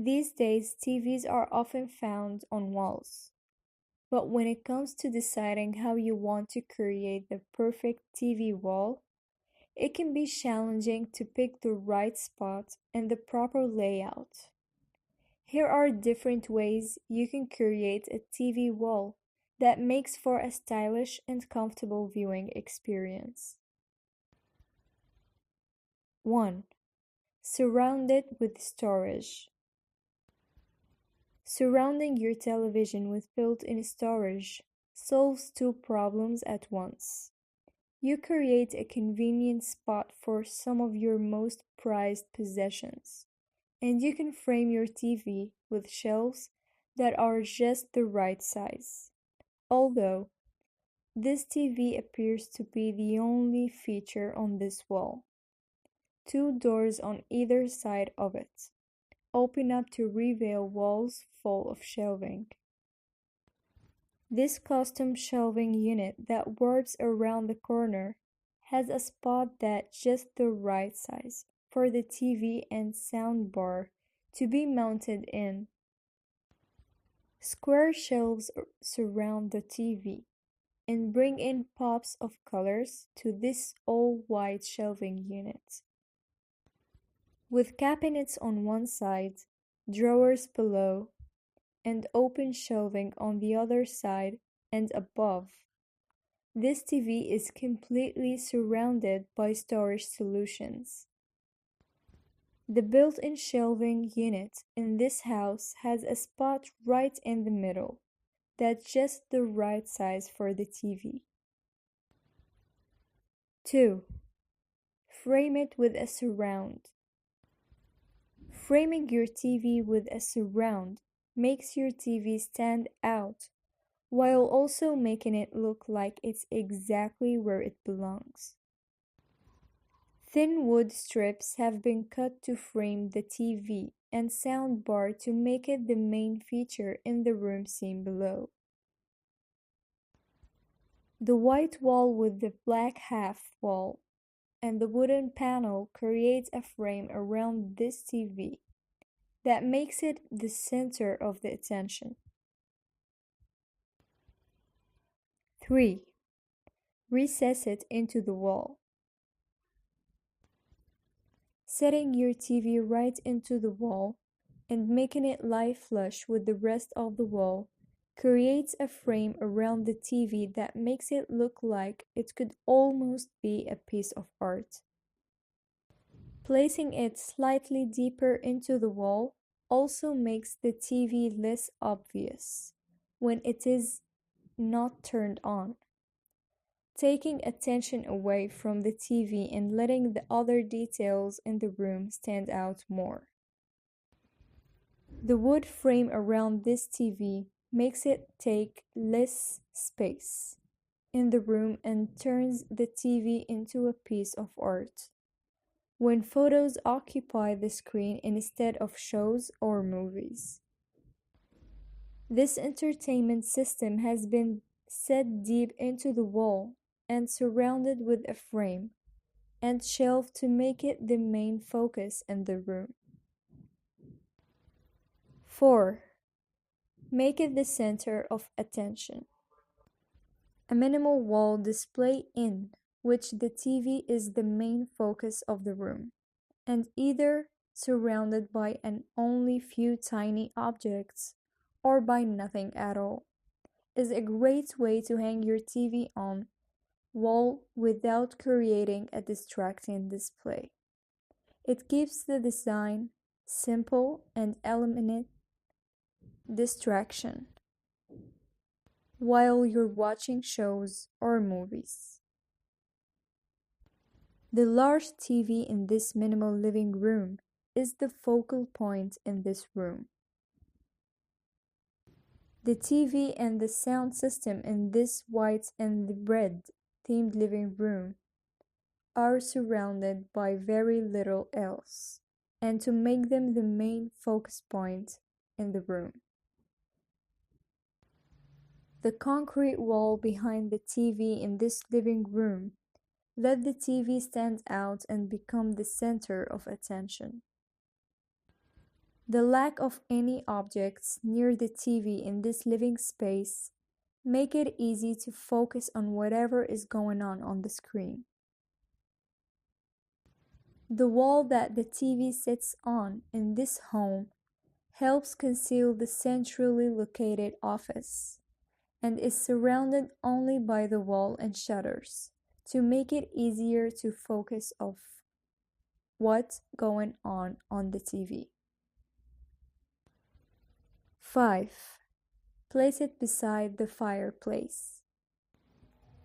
These days, TVs are often found on walls. But when it comes to deciding how you want to create the perfect TV wall, it can be challenging to pick the right spot and the proper layout. Here are different ways you can create a TV wall that makes for a stylish and comfortable viewing experience. 1. Surround it with storage. Surrounding your television with built-in storage solves two problems at once. You create a convenient spot for some of your most prized possessions, and you can frame your TV with shelves that are just the right size. Although, this TV appears to be the only feature on this wall. Two doors on either side of it open up to reveal walls full of shelving. This custom shelving unit that warps around the corner has a spot that's just the right size for the TV and sound bar to be mounted in. Square shelves surround the TV and bring in pops of colors to this all-white shelving unit. With cabinets on one side, drawers below, and open shelving on the other side and above, this TV is completely surrounded by storage solutions. The built-in shelving unit in this house has a spot right in the middle that's just the right size for the TV. 2. Frame it with a surround. Framing your TV with a surround makes your TV stand out while also making it look like it's exactly where it belongs. Thin wood strips have been cut to frame the TV and sound bar to make it the main feature in the room seen below. The white wall with the black half wall and the wooden panel creates a frame around this TV that makes it the center of the attention. 3. Recess it into the wall. Setting your TV right into the wall and making it lie flush with the rest of the wall creates a frame around the TV that makes it look like it could almost be a piece of art. Placing it slightly deeper into the wall also makes the TV less obvious when it is not turned on, taking attention away from the TV and letting the other details in the room stand out more. The wood frame around this TV makes it take less space in the room and turns the TV into a piece of art when photos occupy the screen instead of shows or movies. This entertainment system has been set deep into the wall and surrounded with a frame and shelf to make it the main focus in the room. 4. Make it the center of attention. A minimal wall display in which the TV is the main focus of the room, and either surrounded by an only few tiny objects or by nothing at all, is a great way to hang your TV on wall without creating a distracting display. It keeps the design simple and eliminates distraction while you're watching shows or movies. The large TV in this minimal living room is the focal point in this room. The TV and the sound system in this white and red themed living room are surrounded by very little else, and to make them the main focus point in the room. The concrete wall behind the TV in this living room let the TV stand out and become the center of attention. The lack of any objects near the TV in this living space make it easy to focus on whatever is going on the screen. The wall that the TV sits on in this home helps conceal the centrally located office and is surrounded only by the wall and shutters to make it easier to focus of what's going on the TV. 5. Place it beside the fireplace.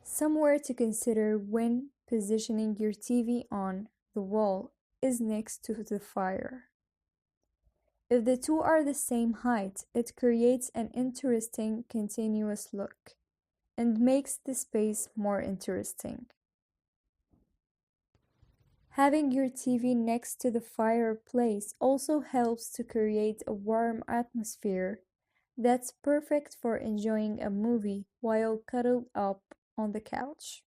Somewhere to consider when positioning your TV on the wall is next to the fire. If the two are the same height, it creates an interesting continuous look and makes the space more interesting. Having your TV next to the fireplace also helps to create a warm atmosphere that's perfect for enjoying a movie while cuddled up on the couch.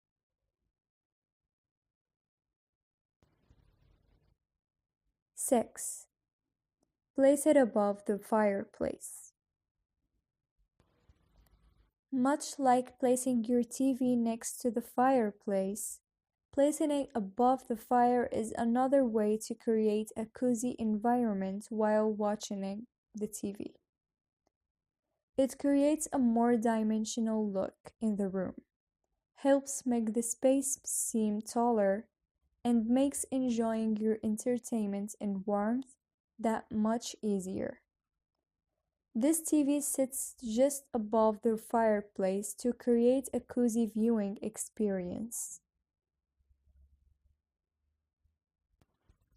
6. Place it above the fireplace. Much like placing your TV next to the fireplace, placing it above the fire is another way to create a cozy environment while watching the TV. It creates a more dimensional look in the room, helps make the space seem taller, and makes enjoying your entertainment in warmth that much easier. This TV sits just above the fireplace to create a cozy viewing experience.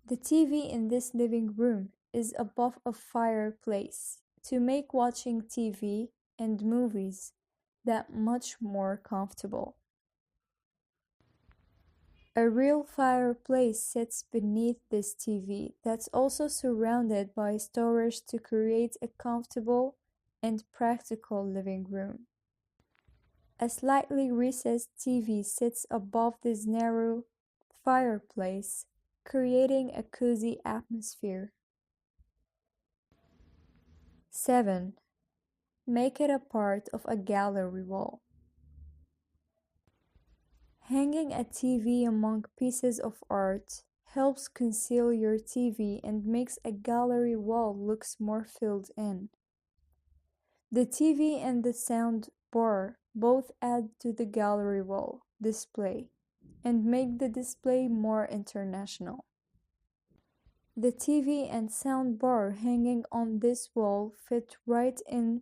The TV in this living room is above a fireplace to make watching TV and movies that much more comfortable. A real fireplace sits beneath this TV that's also surrounded by storage to create a comfortable and practical living room. A slightly recessed TV sits above this narrow fireplace, creating a cozy atmosphere. 7. Make it a part of a gallery wall. Hanging a TV among pieces of art helps conceal your TV and makes a gallery wall looks more filled in. The TV and the sound bar both add to the gallery wall display and make the display more international. The TV and sound bar hanging on this wall fit right in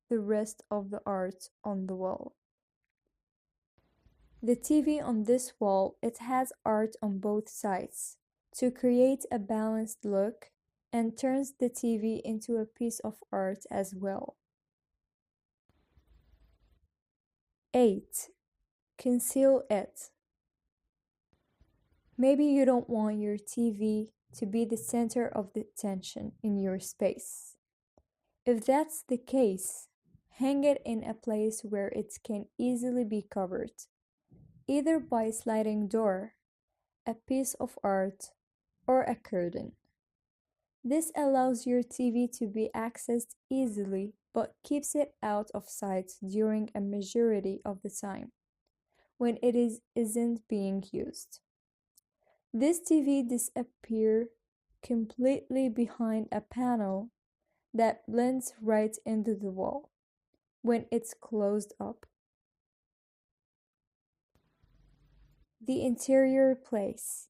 the rest of the art on the wall. The TV on this wall, it has art on both sides to create a balanced look and turns the TV into a piece of art as well. 8. Conceal it. Maybe you don't want your TV to be the center of the attention in your space. If that's the case, hang it in a place where it can easily be covered, either by a sliding door, a piece of art, or a curtain. This allows your TV to be accessed easily but keeps it out of sight during a majority of the time when it isn't being used. This TV disappears completely behind a panel that blends right into the wall when it's closed up. The interior place.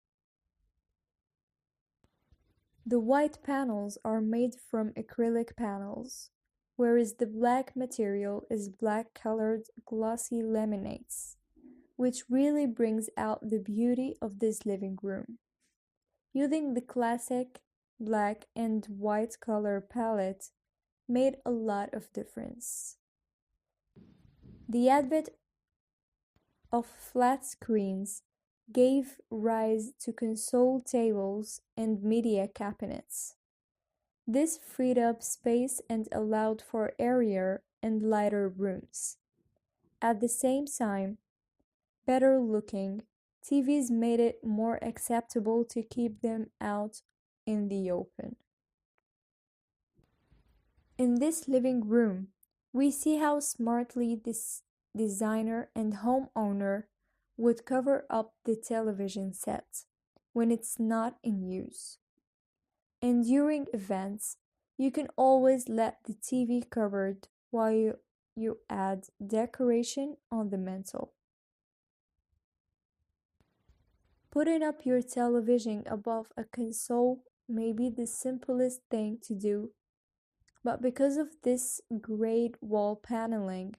The white panels are made from acrylic panels, whereas the black material is black-colored glossy laminates, which really brings out the beauty of this living room. Using the classic black and white color palette made a lot of difference. The advent of flat screens gave rise to console tables and media cabinets. This freed up space and allowed for airier and lighter rooms. At the same time, better looking TVs made it more acceptable to keep them out in the open. In this living room, we see how smartly this designer and homeowner would cover up the television set when it's not in use. And during events, you can always let the TV covered while you add decoration on the mantel. Putting up your television above a console may be the simplest thing to do, but because of this great wall paneling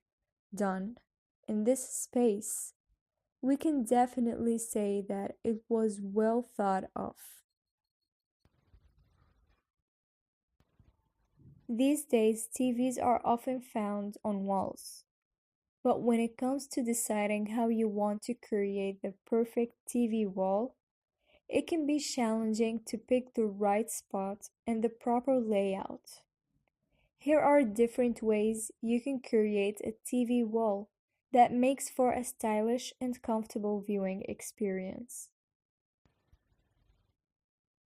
done in this space, we can definitely say that it was well thought of. These days, TVs are often found on walls, but when it comes to deciding how you want to create the perfect TV wall, it can be challenging to pick the right spot and the proper layout. Here are different ways you can create a TV wall that makes for a stylish and comfortable viewing experience.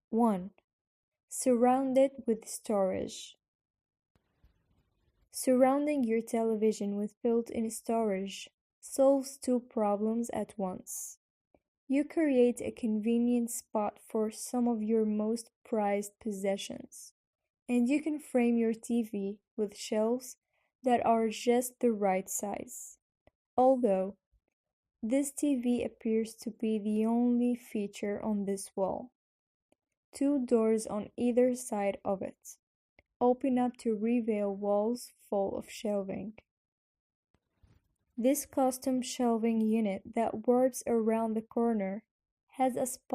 1. Surround it with storage. Surrounding your television with built-in storage solves two problems at once. You create a convenient spot for some of your most prized possessions, and you can frame your TV with shelves that are just the right size. Although, this TV appears to be the only feature on this wall. Two doors on either side of it open up to reveal walls full of shelving. This custom shelving unit that warps around the corner has a spot